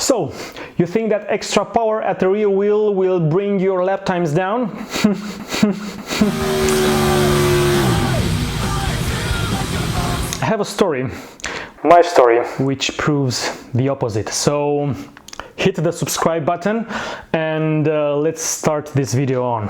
So, you think that extra power at the rear wheel will bring your lap times down? I have a story, my story, which proves the opposite. So, hit the subscribe button and let's start this video on.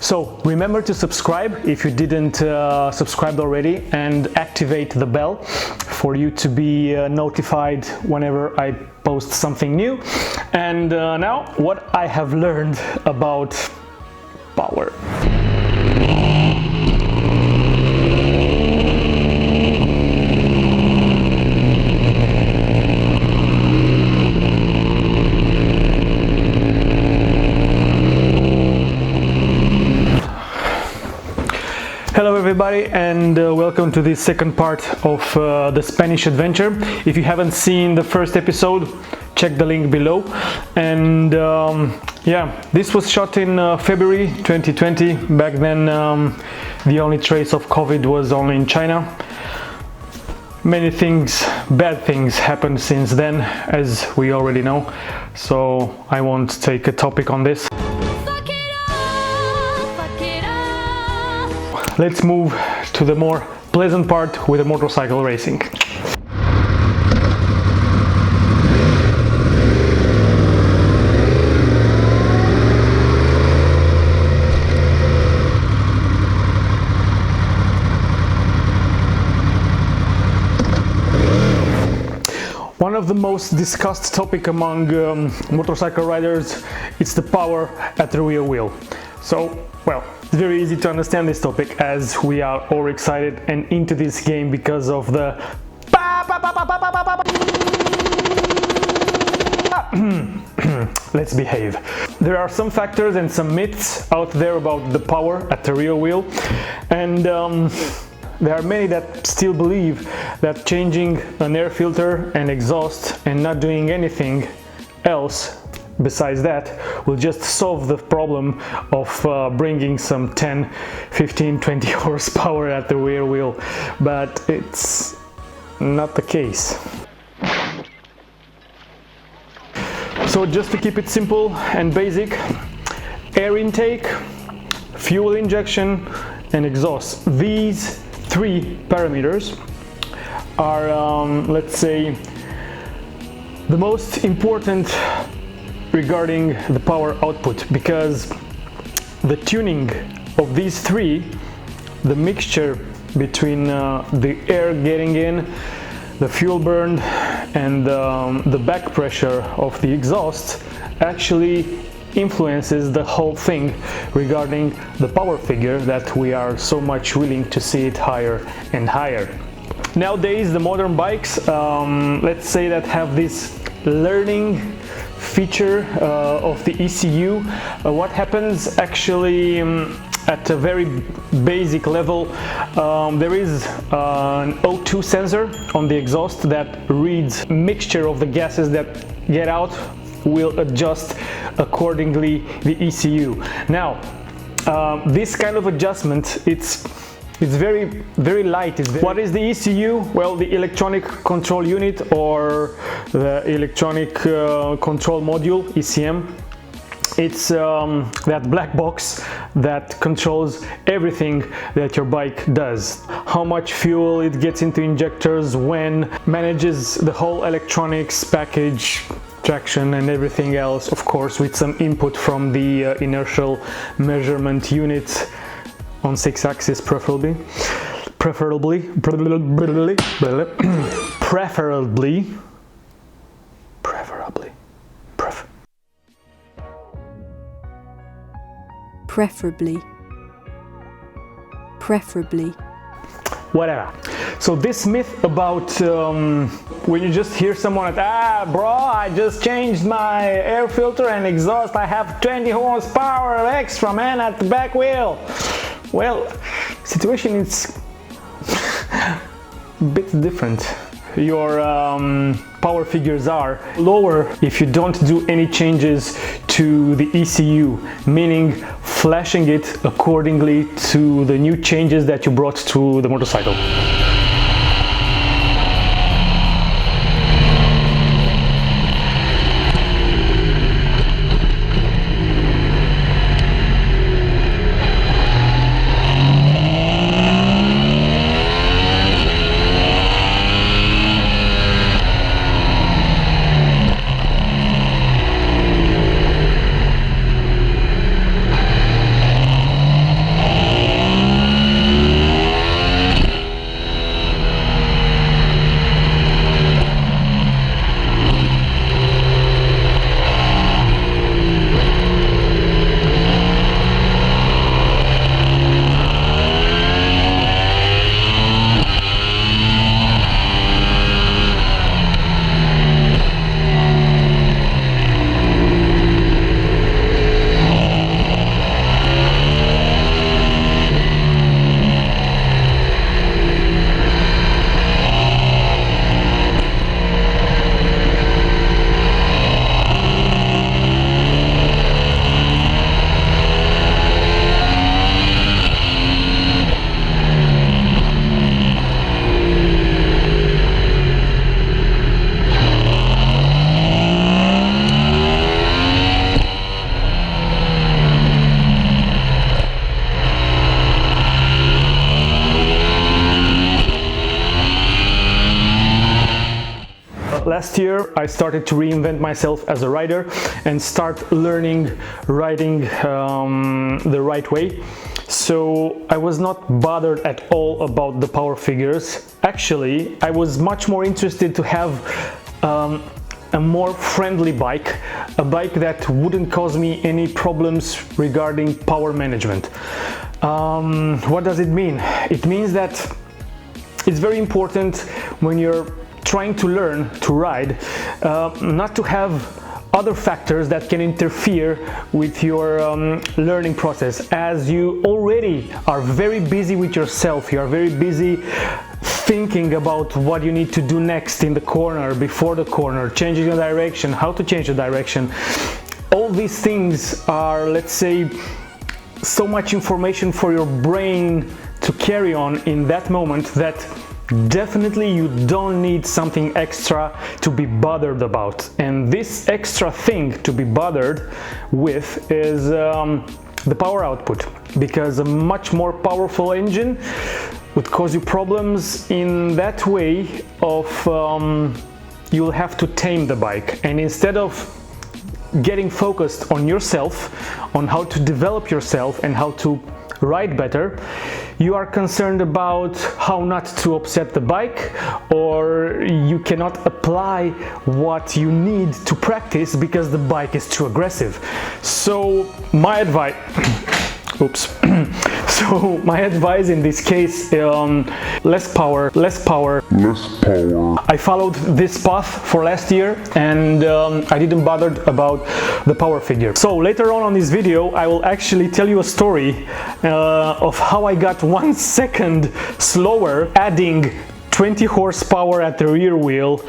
So remember to subscribe if you didn't subscribe already, and activate the bell for you to be notified whenever I post something new. And now what I have learned about power. Hello everybody, and welcome to this second part of the Spanish adventure. If you haven't seen the first episode, check the link below. And yeah, this was shot in February 2020. Back then the only trace of COVID was only in China. Many things, bad things happened since then, as we already know, so I won't take a topic on this. Let's move to the more pleasant part with the motorcycle racing. One of the most discussed topic among motorcycle riders is the power at the rear wheel. So, well, it's very easy to understand this topic, as we are all excited and into this game because of the let's behave. There are some factors and some myths out there about the power at the rear wheel, and there are many that still believe that changing an air filter and exhaust and not doing anything else besides that will just solve the problem of bringing some 10, 15, 20 horsepower at the rear wheel, but it's not the case. So just to keep it simple and basic, air intake, fuel injection and exhaust. These three parameters are, let's say, the most important regarding the power output, because the tuning of these three, the mixture between the air getting in, the fuel burn and the back pressure of the exhaust actually influences the whole thing regarding the power figure that we are so much willing to see it higher and higher. Nowadays the modern bikes, let's say, that have this learning feature of the ECU, what happens actually at a very basic level, there is an O2 sensor on the exhaust that reads mixture of the gases that get out, will adjust accordingly the ECU. Now this kind of adjustment, it's very light. What is the ECU? Well, the electronic control unit, or the electronic control module, ECM. It's that black box that controls everything that your bike does. How much fuel it gets into injectors, when, manages the whole electronics package, traction and everything else, of course with some input from the inertial measurement unit on 6-axis preferably. preferably, whatever. So this myth about when you just hear someone bro, I just changed my air filter and exhaust, I have 20 horsepower extra, man, at the back wheel. Well, situation is a bit different. Your power figures are lower if you don't do any changes to the ECU, meaning flashing it accordingly to the new changes that you brought to the motorcycle. Last year I started to reinvent myself as a rider and start learning riding the right way. So I was not bothered at all about the power figures. Actually, I was much more interested to have a more friendly bike, a bike that wouldn't cause me any problems regarding power management. What does it mean? It means that it's very important when you're trying to learn to ride, not to have other factors that can interfere with your learning process, as you already are very busy with yourself. You are very busy thinking about what you need to do next in the corner, before the corner, changing the direction, how to change the direction. All these things are, let's say, so much information for your brain to carry on in that moment that definitely you don't need something extra to be bothered about. And this extra thing to be bothered with is the power output, because a much more powerful engine would cause you problems in that way of you'll have to tame the bike, and instead of getting focused on yourself, on how to develop yourself and how to ride better, you are concerned about how not to upset the bike, or you cannot apply what you need to practice because the bike is too aggressive. So my advice so my advice in this case, less power. I followed this path for last year, and I didn't bother about the power figure. So later on this video I will actually tell you a story of how I got 1 second slower adding 20 horsepower at the rear wheel.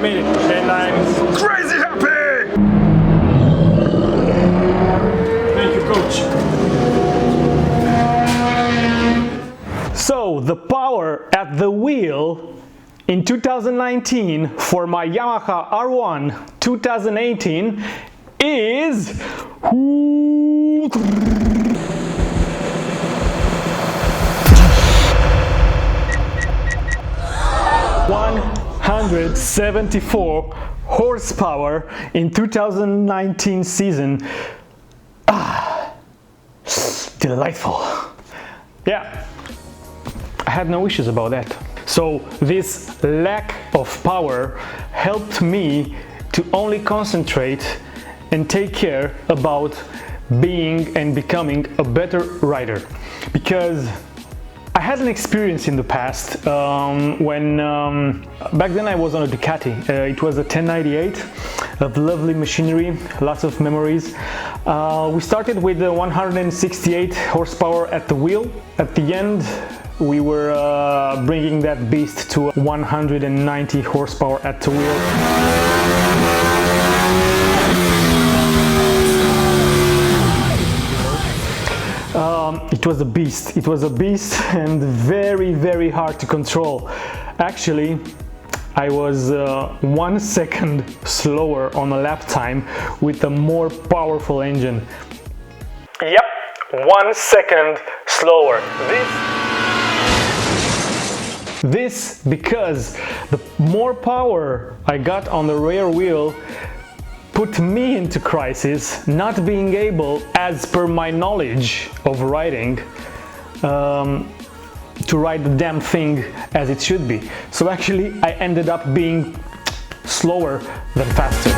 made it, and I'm crazy happy! Thank you, coach. So, the power at the wheel in 2019 for my Yamaha R1 2018 is 174 horsepower in 2019 season. Delightful. Yeah, I had no issues about that. So this lack of power helped me to only concentrate and take care about being and becoming a better rider, because I had an experience in the past when back then I was on a Ducati. It was a 1098 of lovely machinery, lots of memories. We started with 168 horsepower at the wheel. At the end we were bringing that beast to 190 horsepower at the wheel. It was a beast. It was a beast and very, very hard to control. Actually, I was 1 second slower on a lap time with a more powerful engine. Yep, 1 second slower. This because the more power I got on the rear wheel put me into crisis, not being able, as per my knowledge of riding, to ride the damn thing as it should be. So actually I ended up being slower than faster.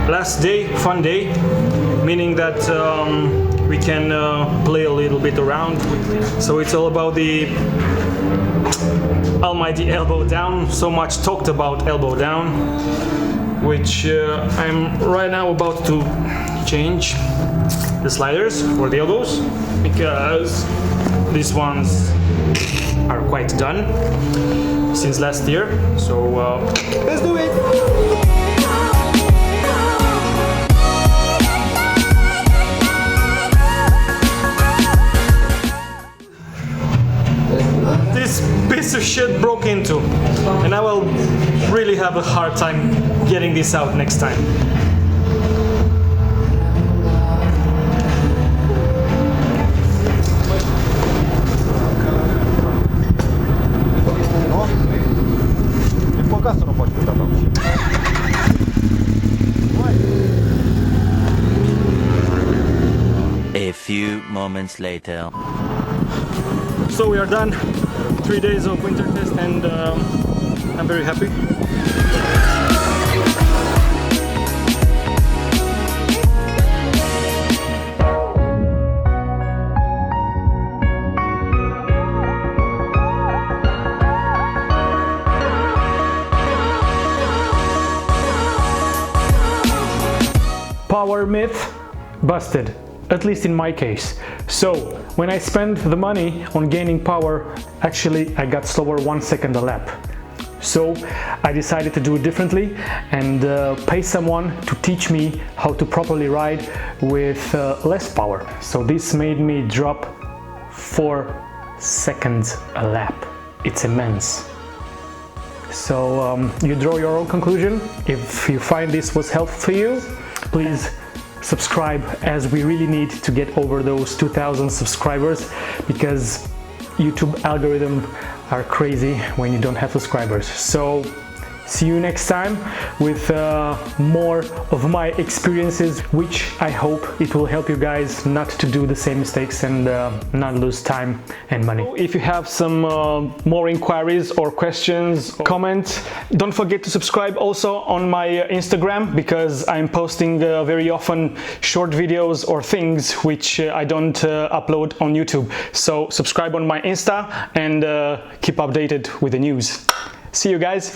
Last day, fun day, meaning that we can play a little bit around. So it's all about the almighty elbow down, so much talked about elbow down, which I'm right now about to change the sliders for the elbows, because these ones are quite done since last year. So let's do it! This piece of shit broke into, and I will really have a hard time getting this out next time. A few moments later. So we are done. 3 days of winter test, and I'm very happy. Power myth busted, at least in my case. So when I spend the money on gaining power, actually I got slower 1 second a lap. So I decided to do it differently and pay someone to teach me how to properly ride with less power. So this made me drop 4 seconds a lap. It's immense. So you draw your own conclusion. If you find this was helpful for you, please subscribe, as we really need to get over those 2,000 subscribers, because YouTube algorithms are crazy when you don't have subscribers. So See you next time with more of my experiences, which I hope it will help you guys not to do the same mistakes and not lose time and money. If you have some more inquiries or questions, comment. Don't forget to subscribe also on my Instagram, because I'm posting very often short videos or things which I don't upload on YouTube. So subscribe on my Insta and keep updated with the news. See you guys.